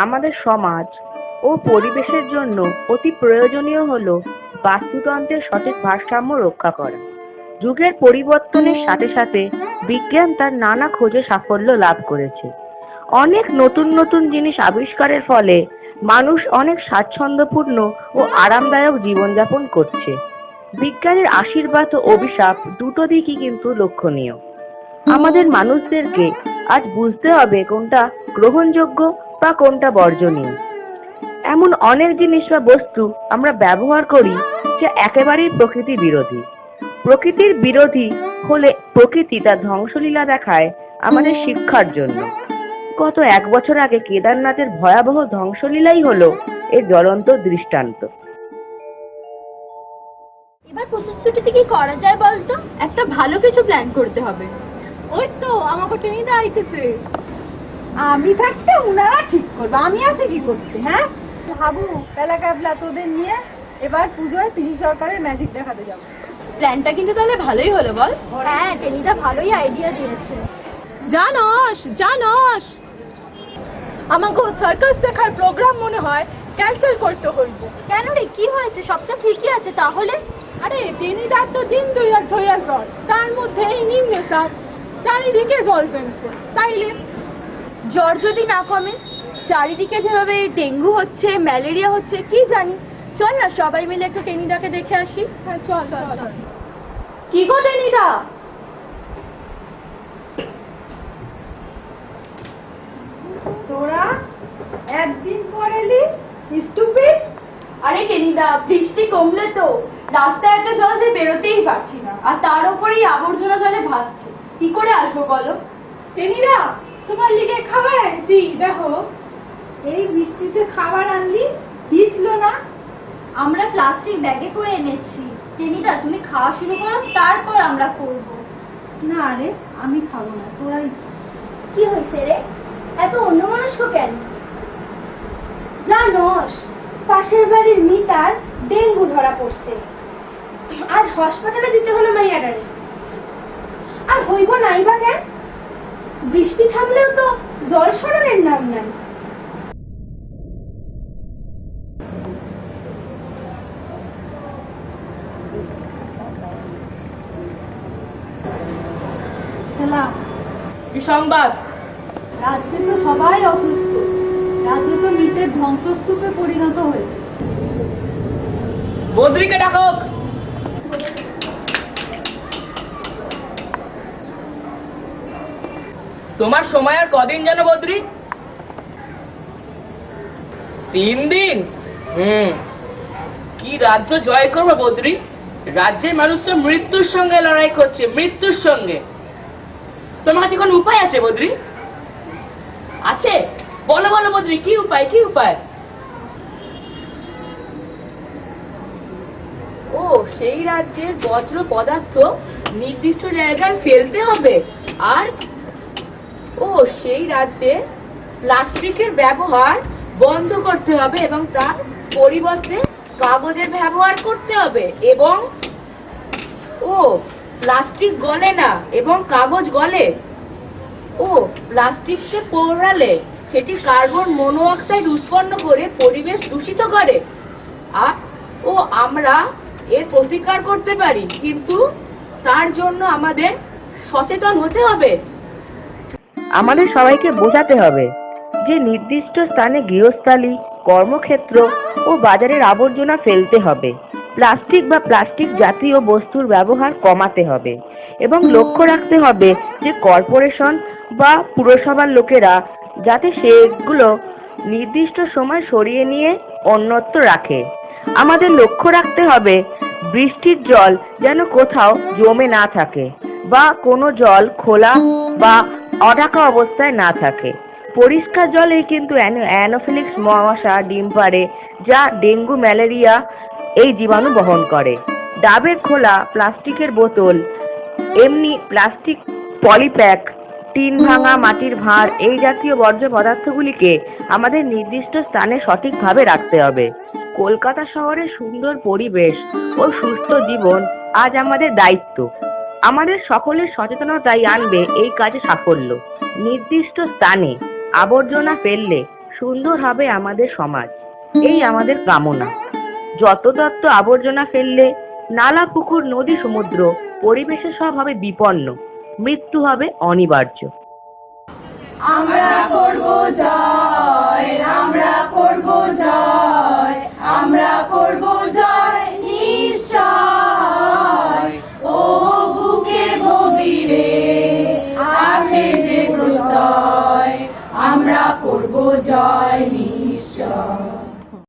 আমাদের সমাজ ও পরিবেশের জন্য অতি প্রয়োজনীয় হলো বাস্তুতন্ত্রের সঠিক ভারসাম্য রক্ষা করা। যুগের পরিবর্তনের সাথে সাথে বিজ্ঞান তার নানা খোঁজে সাফল্য লাভ করেছে। অনেক নতুন নতুন জিনিস আবিষ্কারের ফলে মানুষ অনেক স্বাচ্ছন্দ্যপূর্ণ ও আরামদায়ক জীবনযাপন করছে। বিজ্ঞানের আশীর্বাদ ও অভিশাপ দুটো দিকই কিন্তু লক্ষণীয়। আমাদের মানুষদেরকে আজ বুঝতে হবে কোনটা গ্রহণযোগ্য বা কোনটা বর্জনীয়। এমন অনেক জিনিস বা বস্তু আমরা ব্যবহার করি যা একেবারেই প্রকৃতি বিরোধী। প্রকৃতির বিরোধী হলে প্রকৃতি তার ধ্বংসলীলা দেখায় আমাদের শিক্ষার জন্য। গত 1 বছর আগে কেদারনাথের ভয়াবহ ধ্বংসলীলাই হলো এর জ্বলন্ত দৃষ্টান্ত। এবার প্রচুর ছুটিতে কি করা যায় বলতো? একটা ভালো কিছু প্ল্যান করতে হবে। ওই তো আমাকে টেনিদা আইতেছে। আমি থাকতে উনারা ঠিক করবে, আমি আছি কি করতে? হ্যাঁ হাবু পেলা ক্যাবলা তোদের নিয়ে এবার পুজোয় পিসি সরকারের ম্যাজিক দেখাতে যাবো। প্ল্যানটা কিন্তু তাহলে ভালোই হলো বল। হ্যাঁ, টেনিদা ভালোই আইডিয়া দিয়েছে। জানস আমাকে সার্কাস দেখার প্রোগ্রাম মনে হয় ক্যান্সেল করতে হইব। কেন রে, কি হয়েছে? সব তো ঠিকই আছে তাহলে। আরে টেনিদার তো দিন দুইয়া ধইয়া জ্বর, তার মধ্যে এই নিম্নে চাপ, চারিদিকে জল জমছে। তাইলে জ্বর যদি না কমে, চারিদিকে যেভাবে ডেঙ্গু হচ্ছে, ম্যালেরিয়া হচ্ছে, কি জানি। চল না সবাই মিলে একটু টেনিদাকে দেখে আসি। হ্যাঁ চল চল। কি গো টেনিদা? তোরা একদিন পর এলি, স্টুপিড। আরে টেনিদা, বৃষ্টি কমলে তো রাস্তায় এত জল যে বেরোতেই পারছি না, আর তার উপরেই আবর্জনা জলে ভাসছে। কি করে আসবো বলো? টেনিদা তোমার লিগে খাবার আনছি, দেখো। এই বৃষ্টিতে খাবার আনলি, ভিজলো না? আমরা প্লাস্টিক ব্যাগে করে এনেছি। টেনিদা তুমি খাওয়া শুরু করো, তারপর আমরা করব। না রে, আমি খাবো না, তোরাই। কি হয়েছে রে, এত অন্যমনস্ক কেন? জানোস, পাশের বাড়ির মিতার ডেঙ্গু ধরা পড়ছে। আজ হাসপাতালে দিতে হলো মাইয়াডারে। আর হইব নাই বা কেন? বৃষ্টি থামলেও তো জল সরানোর নাম নাই। কি সংবাদ? রাজ্যে তো সবাই অসুস্থ। রাজ্য তো মৃতের ধ্বংসস্তূপে পরিণত হয়েছে। বদ্রীকে ডাকো। তোমার সময় আর কদিন যেন বদ্রী? 3 দিন। কি রাজ্য জয় করবো বদ্রী? রাজ্যের মানুষ তো মৃত্যুর সঙ্গে লড়াই করছে, মৃত্যুর সঙ্গে। তোমার কাছে কোনো উপায় আছে বদ্রী? আছে? বলো বলো বদ্রী, কি উপায়, কি উপায়? ও, সেই রাজ্যের বজ্র পদার্থ নির্দিষ্ট জায়গায় ফেলতে হবে। আর ও, সেই রাজ্যে প্লাস্টিকের ব্যবহার বন্ধ করতে হবে এবং তার পরিবর্তে কাগজের ব্যবহার করতে হবে। এবং ও, প্লাস্টিক গলে না এবং কাগজ গলে। ও, প্লাস্টিককে পোড়ালে সেটি কার্বন মনোঅক্সাইড উৎপন্ন করে পরিবেশ দূষিত করে। আর ও, আমরা এর প্রতিকার করতে পারি, কিন্তু তার জন্য আমাদের সচেতন হতে হবে। আমাদের সবাইকে বোঝাতে হবে যে নির্দিষ্ট স্থানে গৃহস্থালী, কর্মক্ষেত্র ও বাজারের আবর্জনা ফেলতে হবে। প্লাস্টিক বা প্লাস্টিক জাতীয় বস্তুর ব্যবহার কমাতে হবে এবং লক্ষ্য রাখতে হবে যে কর্পোরেশন বা পুরসভার লোকেরা যাতে সেগুলো নির্দিষ্ট সময় সরিয়ে নিয়ে অন্যত্র রাখে। আমাদের লক্ষ্য রাখতে হবে বৃষ্টির জল যেন কোথাও জমে না থাকে বা কোনো জল খোলা বা অঢাকা অবস্থায় না থাকে। পরিষ্কার জলে কিন্তু অ্যানোফিলিক্স মশা ডিম পাড়ে, যা ডেঙ্গু, ম্যালেরিয়া এই জীবাণু বহন করে। ডাবের খোলা, প্লাস্টিকের বোতল, এমনি প্লাস্টিক পলিপ্যাক, টিন ভাঙা, মাটির ভাঁড় এই জাতীয় বর্জ্য পদার্থগুলিকে আমাদের নির্দিষ্ট স্থানে সঠিকভাবে রাখতে হবে। কলকাতা শহরের সুন্দর পরিবেশ ও সুস্থ জীবন আজ আমাদের দায়িত্ব। আমাদের সকলের সচেতনতাই আনবে এই কাজে সাফল্য। নির্দিষ্ট স্থানে আবর্জনা ফেললে সুন্দর হবে আমাদের সমাজ, এই আমাদের কামনা। যত্র আবর্জনা ফেললে নালা, পুকুর, নদী, সমুদ্র, পরিবেশের সব হবে বিপন্ন, মৃত্যু হবে অনিবার্য। আমরা করব জয়, আমরা করব জয়, আমরা করব জয় নিশ্চয়। ও বুকের গভীরে আছে যে প্রত্যয়, আমরা করব জয় নিশ্চয়।